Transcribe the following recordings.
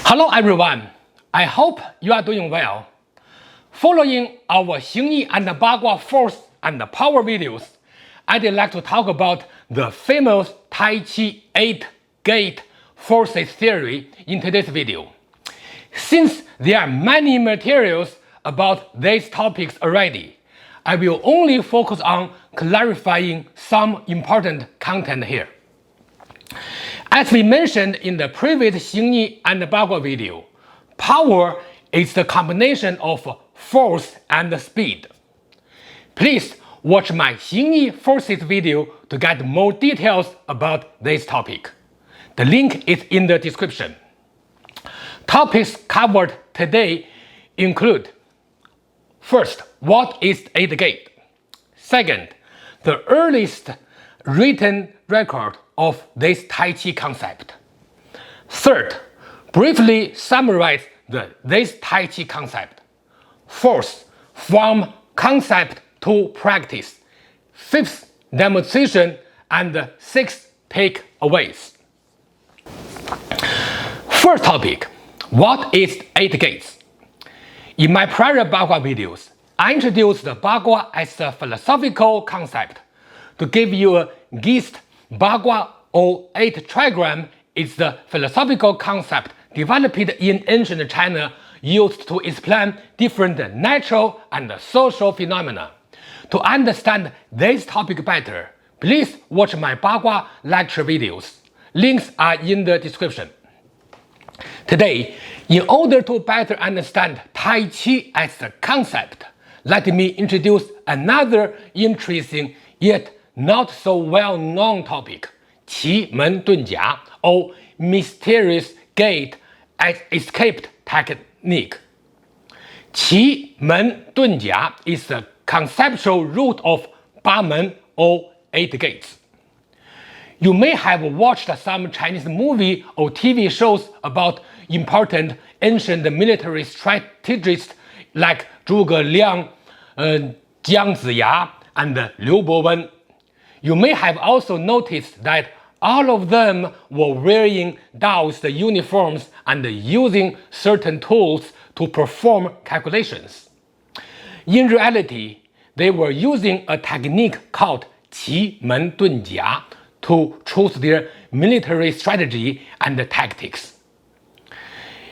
Hello everyone, I hope you are doing well. Following our Xingyi and Bagua force and power videos, I'd like to talk about the famous Tai Chi Eight-Gate forces theory in today's video. Since there are many materials about these topics already, I will only focus on clarifying some important content here. As we mentioned in the previous Xingyi and Bagua video, power is the combination of force and speed. Please watch my Xingyi forces video to get more details about this topic. The link is in the description. Topics covered today include: first, what is Eight-Gate? Second, the earliest written record of this Tai Chi concept. Third, briefly summarize this Tai Chi concept. Fourth, from concept to practice. Fifth, demonstration, and sixth, takeaways. First topic, what is Eight-Gates? In my prior Bagua videos, I introduced the Bagua as a philosophical concept. To give you a gist, Bagua or Eight Trigram is the philosophical concept developed in ancient China used to explain different natural and social phenomena. To understand this topic better, please watch my Bagua lecture videos. Links are in the description. Today, in order to better understand Tai Chi as a concept, let me introduce another interesting yet not so well-known topic, Qi-Men-Dun-Jia, or mysterious gate escape technique. Qi-Men-Dun-Jia is the conceptual root of Ba-Men or Eight Gates. You may have watched some Chinese movie or TV shows about important ancient military strategists like Zhuge Liang, Jiang Ziya, and Liu Bowen. You may have also noticed that all of them were wearing Daoist uniforms and using certain tools to perform calculations. In reality, they were using a technique called Qi-Men-Dun-Jia to choose their military strategy and tactics.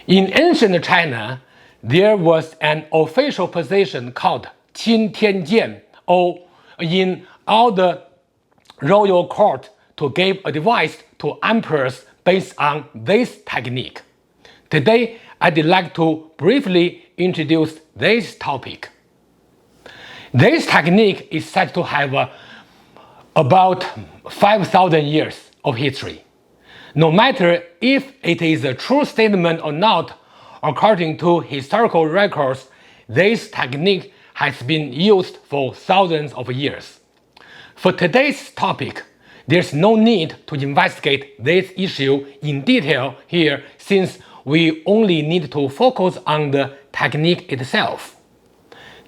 In ancient China, there was an official position called Qin-Tian-Jian, or in all the royal court, to give advice to emperors based on this technique. Today, I'd like to briefly introduce this topic. This technique is said to have about 5,000 years of history. No matter if it is a true statement or not, according to historical records, this technique has been used for thousands of years. For today's topic, there's no need to investigate this issue in detail here, since we only need to focus on the technique itself.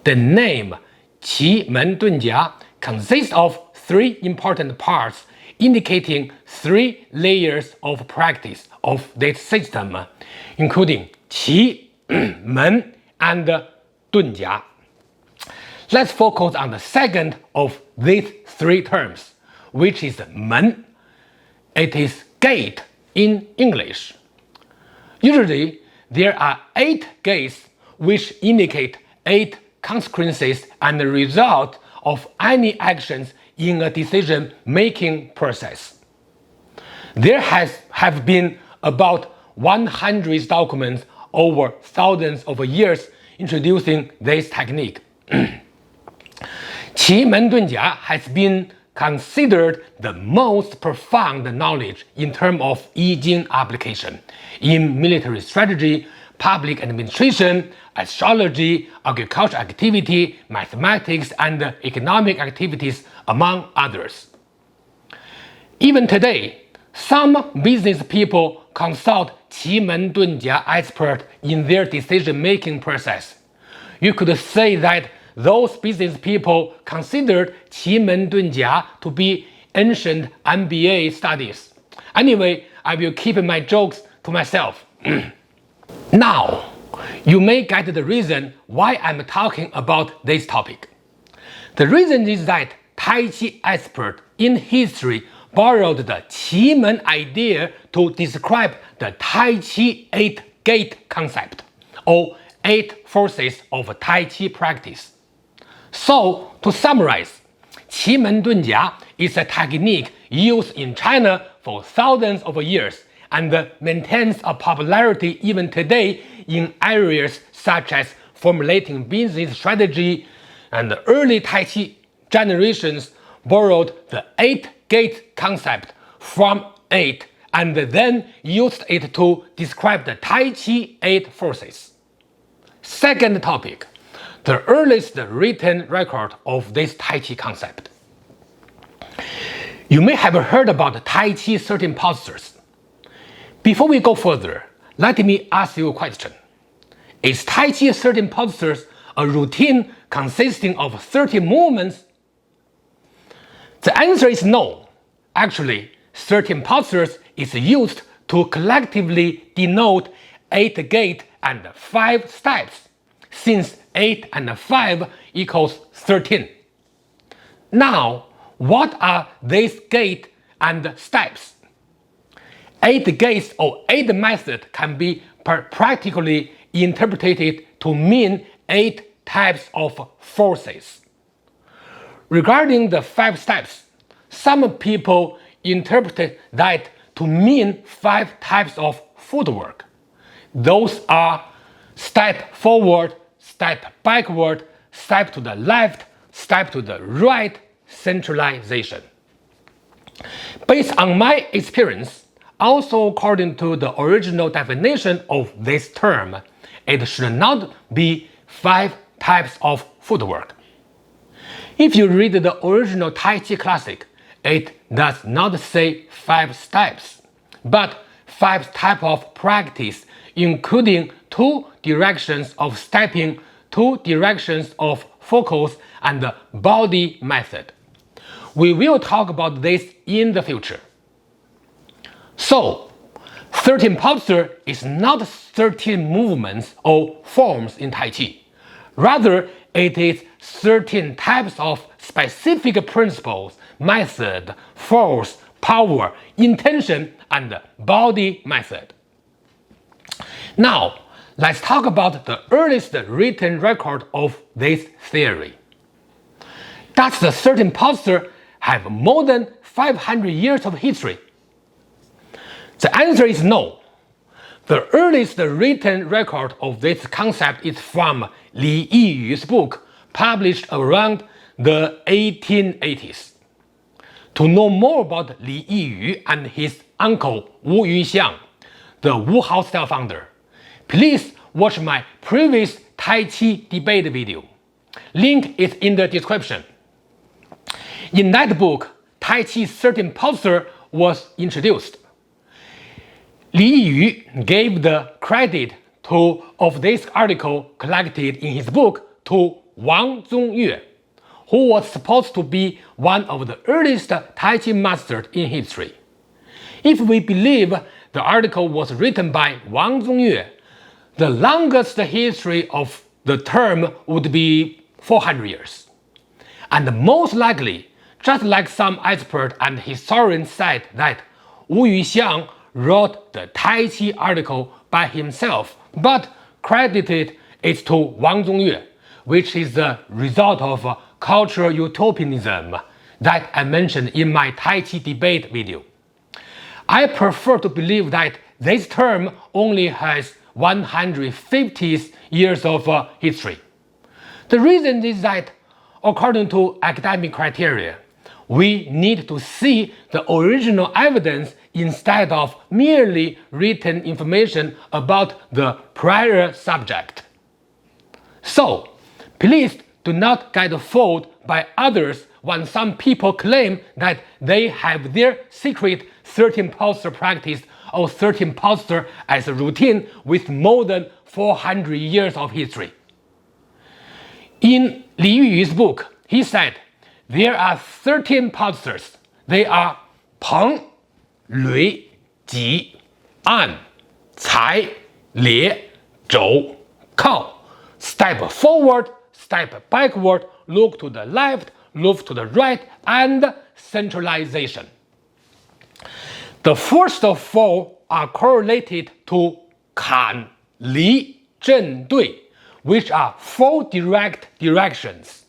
The name Qi-Men-Dun-Jia consists of three important parts, indicating three layers of practice of this system, including Qi, Men, and Dun-Jia. Let's focus on the second of these three terms, which is Men. It is gate in English. Usually, there are 8 gates which indicate 8 consequences and the result of any actions in a decision-making process. There have been about 100 documents over thousands of years introducing this technique. Qi-Men-Dun-Jia has been considered the most profound knowledge in terms of I Ching application in military strategy, public administration, astrology, agricultural activity, mathematics, and economic activities, among others. Even today, some business people consult Qi-Men-Dun-Jia experts in their decision-making process. You could say that those business people considered Qi-Men-Dun-Jia to be ancient MBA studies. Anyway, I will keep my jokes to myself. Now, you may get the reason why I'm talking about this topic. The reason is that Tai Chi experts in history borrowed the Qi-Men idea to describe the Tai Chi Eight-Gate concept, or 8 forces of Tai Chi practice. So, to summarize, Qi-Men-Dun-Jia is a technique used in China for thousands of years and maintains a popularity even today in areas such as formulating business strategy, and the early Tai Chi generations borrowed the 8-gate concept from 8 and then used it to describe the Tai Chi 8 forces. Second topic, the earliest written record of this Tai Chi concept. You may have heard about Tai Chi 13 postures. Before we go further, let me ask you a question. Is Tai Chi 13 postures a routine consisting of 30 movements? The answer is no. Actually, 13 postures is used to collectively denote 8-gate and 5 steps, since 8 and 5 equals 13. Now, what are these gate and steps? 8 gates or 8 method can be practically interpreted to mean 8 types of forces. Regarding the 5 steps, some people interpret that to mean 5 types of footwork. Those are step forward, step backward, step to the left, step to the right, centralization. Based on my experience, also according to the original definition of this term, it should not be 5 types of footwork. If you read the original Tai Chi classic, it does not say 5 steps, but 5 types of practice, including 2 directions of stepping, 2 directions of focus, and body method. We will talk about this in the future. So, 13 posture is not 13 movements or forms in Tai Chi. Rather, it is 13 types of specific principles, method, force, power, intention, and body method. Now, let's talk about the earliest written record of this theory. Does the 13 posture have more than 500 years of history? The answer is no. The earliest written record of this concept is from Li Yiyu's book, published around the 1880s. To know more about Li Yiyu and his uncle Wu Yuxiang, the Wu House style founder, please watch my previous Tai Chi debate video. Link is in the description. In that book, Tai Chi's 13 posture was introduced. Li Yiyu gave the credit of this article collected in his book to Wang Zongyue, who was supposed to be one of the earliest Tai Chi masters in history. If we believe the article was written by Wang Zongyue, the longest history of the term would be 400 years. And most likely, just like some expert and historians said that Wu Yuxiang wrote the Tai Chi article by himself, but credited it to Wang Zongyue, which is the result of cultural utopianism that I mentioned in my Tai Chi debate video. I prefer to believe that this term only has 150 years of history. The reason is that, according to academic criteria, we need to see the original evidence instead of merely written information about the prior subject. So, please do not get fooled by others when some people claim that they have their secret 13 posture practice or 13 posture as a routine with more than 400 years of history. In Li Yiyu's book, he said there are 13 postures. They are Peng, Lui, Ji, An, Cai, Lie, zhou, kao. Step forward, step backward, look to the left, look to the right, and centralization. The first four are correlated to kan, li, zhen, dui, which are four direct directions.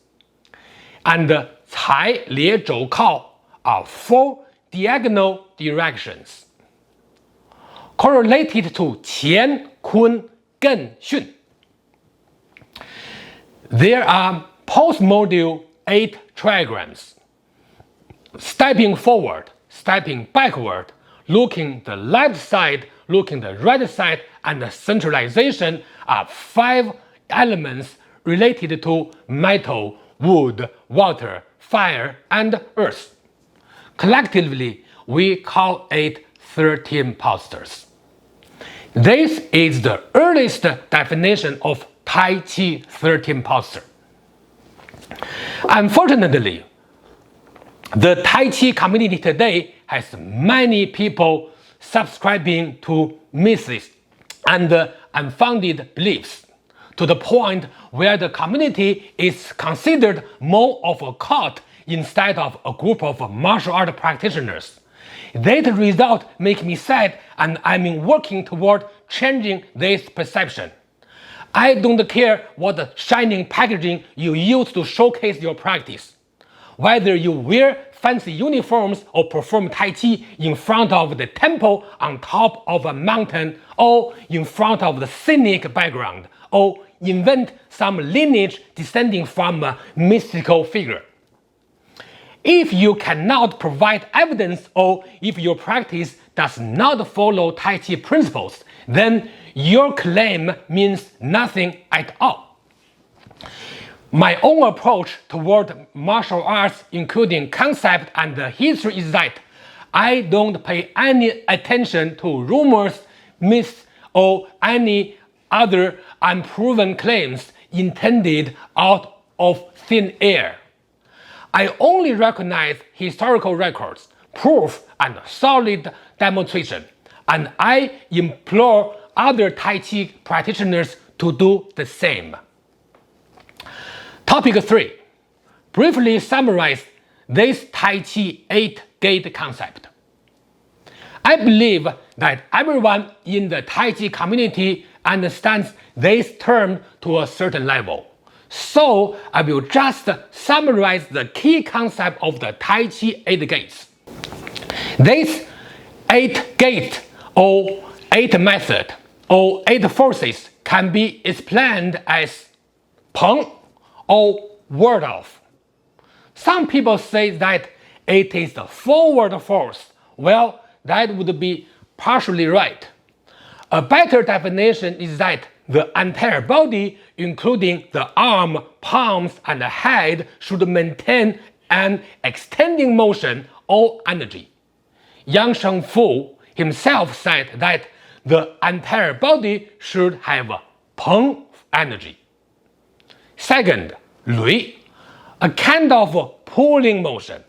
And cai, lie, zhou, kao are four diagonal directions. Correlated to qian, kun, gen, xun. There are post-module 8 trigrams. Stepping forward, stepping backward, looking the left side, looking the right side, and the centralization are 5 elements related to metal, wood, water, fire, and earth. Collectively, we call it 13 postures. This is the earliest definition of Tai Chi 13 posture. Unfortunately, the Tai Chi community today has many people subscribing to myths and unfounded beliefs, to the point where the community is considered more of a cult instead of a group of martial art practitioners. That result makes me sad, and I'm working toward changing this perception. I don't care what shining packaging you use to showcase your practice. Whether you wear fancy uniforms or perform Tai Chi in front of the temple on top of a mountain, or in front of the scenic background, or invent some lineage descending from a mystical figure. If you cannot provide evidence, or if your practice does not follow Tai Chi principles, then your claim means nothing at all. My own approach toward martial arts, including concept and history, is that I don't pay any attention to rumors, myths, or any other unproven claims intended out of thin air. I only recognize historical records, proof, and solid demonstration, and I implore other Tai Chi practitioners to do the same. Topic 3. Briefly summarize this Tai Chi 8-Gate concept. I believe that everyone in the Tai Chi community understands this term to a certain level. So I will just summarize the key concept of the Tai Chi 8 gates. This 8 gate or 8 method or 8 forces can be explained as Peng or word of. Some people say that it is the forward force. Well, that would be partially right. A better definition is that the entire body, including the arm, palms, and the head, should maintain an extending motion or energy. Yang Shengfu himself said that the entire body should have Peng energy. Second, Lui, a kind of pulling motion.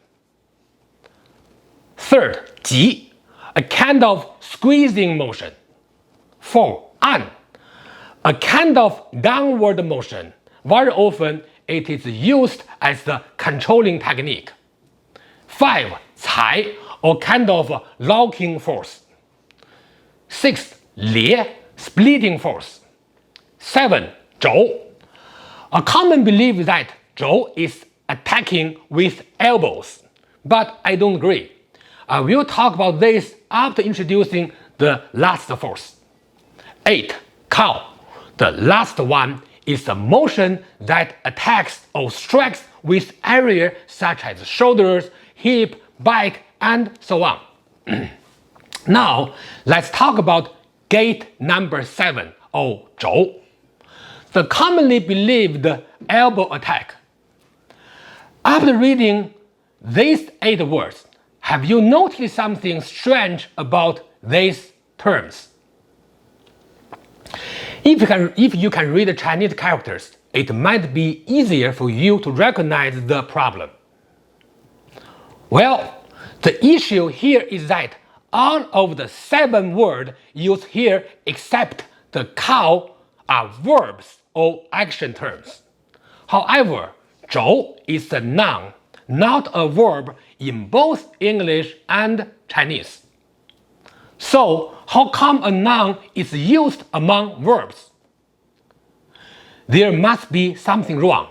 Third, Ji, a kind of squeezing motion. 4. An, a kind of downward motion. Very often it is used as the controlling technique. 5. Cai, or kind of locking force. 6. Lie, splitting force. 7. Zhou. A common belief is that Zhou is attacking with elbows, but I don't agree. I will talk about this after introducing the last force. 8. Kao. The last one is a motion that attacks or strikes with areas such as shoulders, hip, back, and so on. Now, let's talk about gate number 7, or Zhou. The commonly believed elbow attack. After reading these 8 words, have you noticed something strange about these terms? If you can read Chinese characters, it might be easier for you to recognize the problem. Well, the issue here is that all of the 7 words used here except the Kao are verbs or action terms. However, 走 is a noun, not a verb in both English and Chinese. So, how come a noun is used among verbs? There must be something wrong.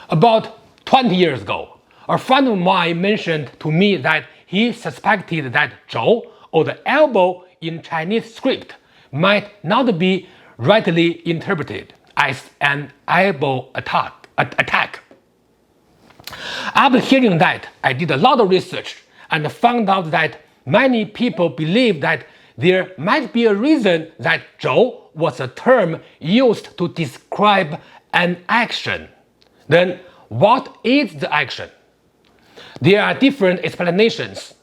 About 20 years ago, a friend of mine mentioned to me that he suspected that 走 or the elbow in Chinese script might not be rightly interpreted as an elbow attack. After hearing that, I did a lot of research and found out that many people believe that there might be a reason that 走 was a term used to describe an action. Then, what is the action? There are different explanations.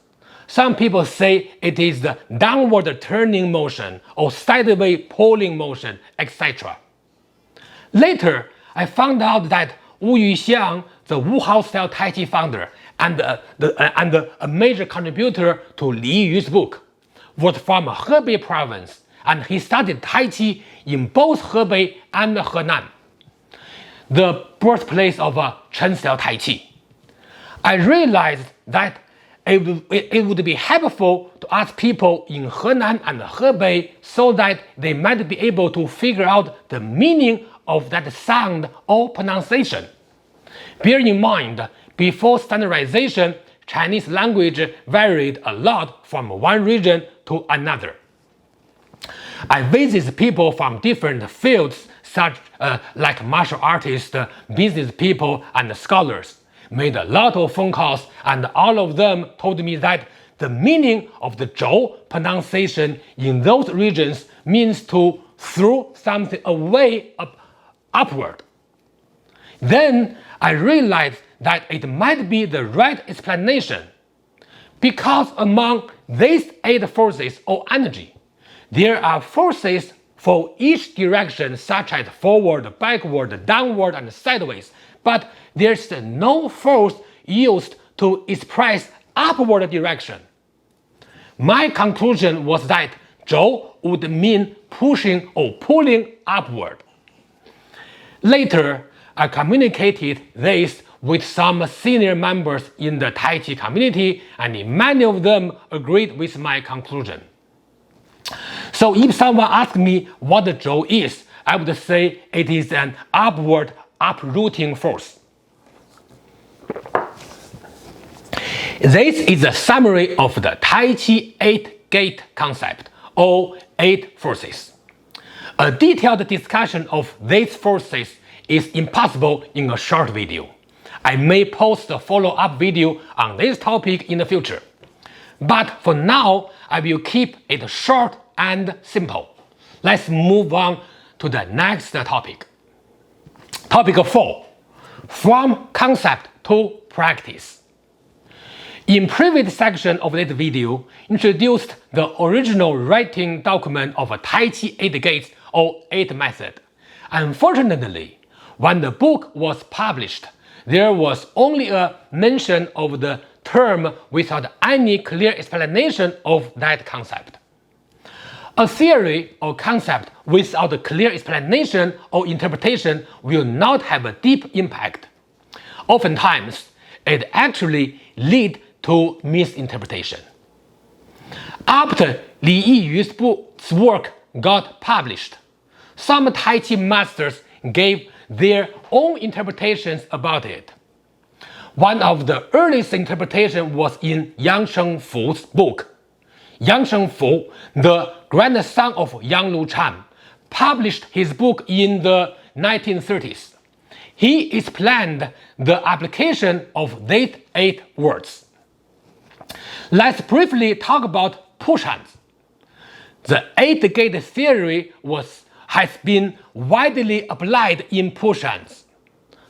Some people say it is the downward turning motion or sideways pulling motion, etc. Later, I found out that Wu Yuxiang, the Wuhao style Tai Chi founder and a major contributor to Li Yu's book, was from Hebei province, and he studied Tai Chi in both Hebei and Henan, the birthplace of Chen Style Tai Chi. I realized that it would be helpful to ask people in Henan and Hebei so that they might be able to figure out the meaning of that sound or pronunciation. Bear in mind, before standardization, Chinese language varied a lot from one region to another. I visit people from different fields such like martial artists, business people, and scholars. Made a lot of phone calls, and all of them told me that the meaning of the 走 pronunciation in those regions means to throw something away upward. Then I realized that it might be the right explanation, because among these 8 forces or energy, there are forces for each direction such as forward, backward, downward, and sideways, but there's no force used to express upward direction. My conclusion was that 走 would mean pushing or pulling upward. Later, I communicated this with some senior members in the Tai Chi community, and many of them agreed with my conclusion. So if someone asked me what the 走 is, I would say it is an upward uprooting force. This is a summary of the Tai Chi Eight-Gate concept, or 8 forces. A detailed discussion of these forces is impossible in a short video. I may post a follow-up video on this topic in the future. But for now, I will keep it short and simple. Let's move on to the next topic. Topic 4. From concept to practice. In previous section of this video, introduced the original writing document of a Tai Chi Eight-Gate or 8 method. Unfortunately, when the book was published, there was only a mention of the term without any clear explanation of that concept. A theory or concept without a clear explanation or interpretation will not have a deep impact. Oftentimes, it actually leads to misinterpretation. After Li Yiyu's book's work got published, some Tai Chi masters gave their own interpretations about it. One of the earliest interpretations was in Yang Shengfu's book. Yang Shengfu, the grandson of Yang Luchan, published his book in the 1930s. He explained the application of these 8 words. Let's briefly talk about push hands. The Eight-Gate theory has been widely applied in push hands.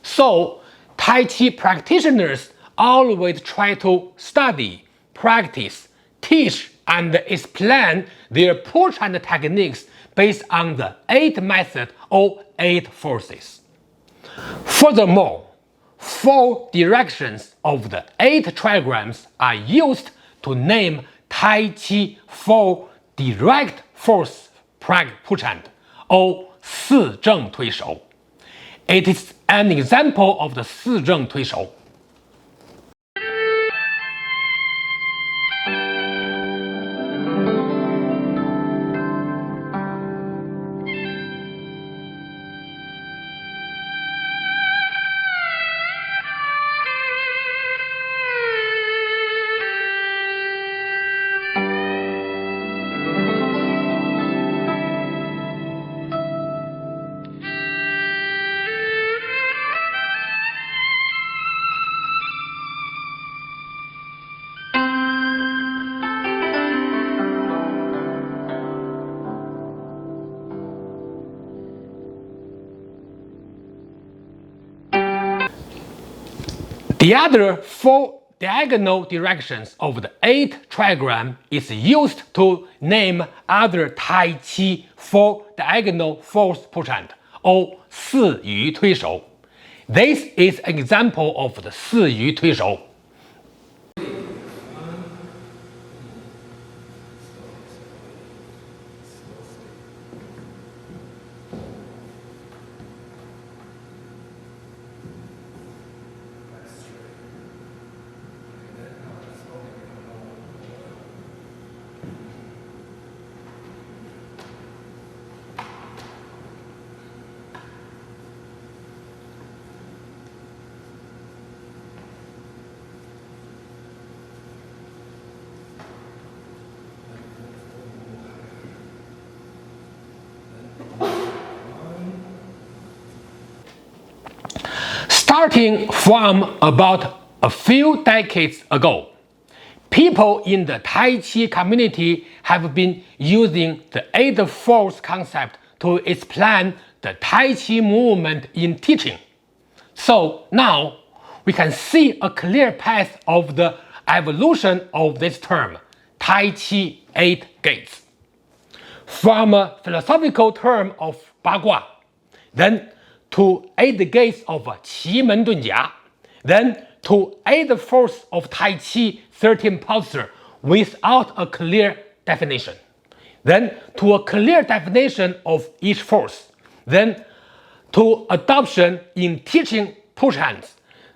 So, Tai Chi practitioners always try to study, practice, teach, and explain their push hand techniques based on the 8 method or 8 forces. Furthermore, 4 directions of the 8 trigrams are used to name Tai Chi 4 direct force push hand, or 四正推手. It is an example of the 四正推手. The other 4 diagonal directions of the 8 trigram is used to name other Tai Chi 4 diagonal force push hand, or 四鱼推手. This is an example of the 四鱼推手. Starting from about a few decades ago, people in the Tai Chi community have been using the 8 force concept to explain the Tai Chi movement in teaching. So now we can see a clear path of the evolution of this term, Tai Chi 8 gates. From a philosophical term of Bagua, then to 8 gates of Qi-Men-Dun-Jia, then to 8 force of Tai Chi 13 posture without a clear definition, then to a clear definition of each force, then to adoption in teaching push hands,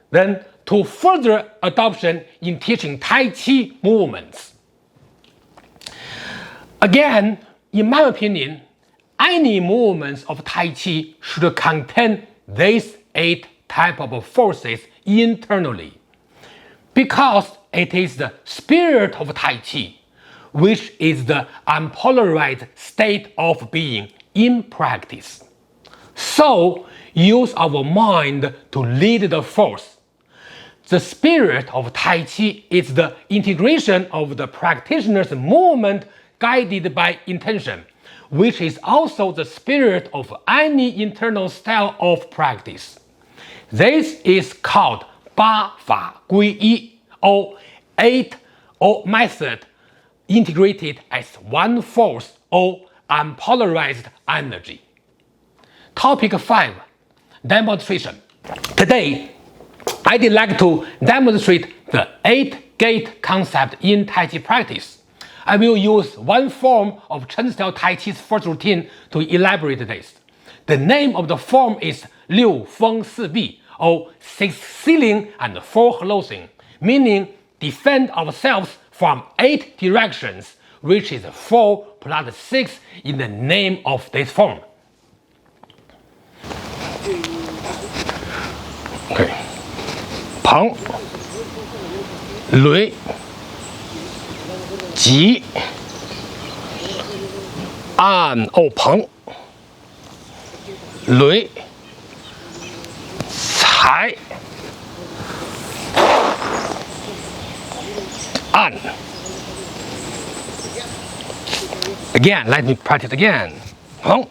then to further adoption in teaching Tai Chi movements. Again, in my opinion, any movements of Tai Chi should contain these 8 types of forces internally, because it is the spirit of Tai Chi, which is the unpolarized state of being in practice. So, use our mind to lead the force. The spirit of Tai Chi is the integration of the practitioner's movement guided by intention, which is also the spirit of any internal style of practice. This is called 八法归一, or 8 or method integrated as one force or unpolarized energy. Topic 5. Demonstration. Today, I'd like to demonstrate the 8-gate concept in Tai Chi practice. I will use one form of Chen Style Tai Chi's first routine to elaborate this. The name of the form is 六风四壁, or 6 sealing and 4 closing, meaning defend ourselves from 8 directions, which is 4 plus 6 in the name of this form. Okay. 捧, 捋, 急, 按, 捧, 捋, 踩, 按. Again, let me practice again. 捧,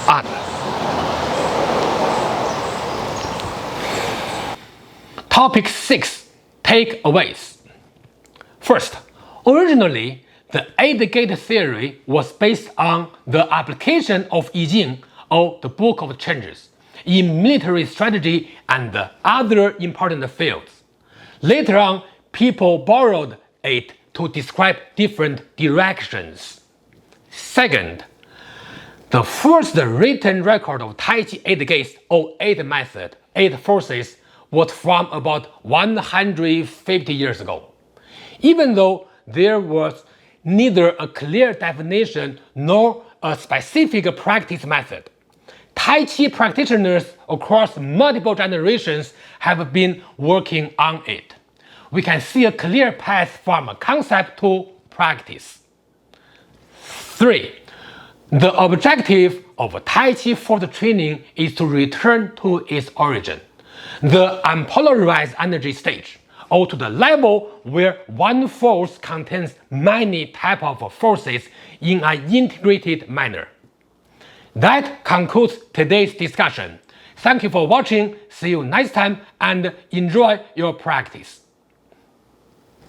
按. Topic 6. Takeaways. First, originally, the 8-gate theory was based on the application of Xing, or the Book of Changes, in military strategy and other important fields. Later on, people borrowed it to describe different directions. Second, the first written record of Tai Chi Eight-Gates or Eight Method, Eight Forces, was from about 150 years ago. Even though there was neither a clear definition nor a specific practice method, Tai Chi practitioners across multiple generations have been working on it. We can see a clear path from concept to practice. 3. The objective of Tai Chi force training is to return to its origin, the unpolarized energy stage, or to the level where one force contains many types of forces in an integrated manner. That concludes today's discussion. Thank you for watching, see you next time, and enjoy your practice.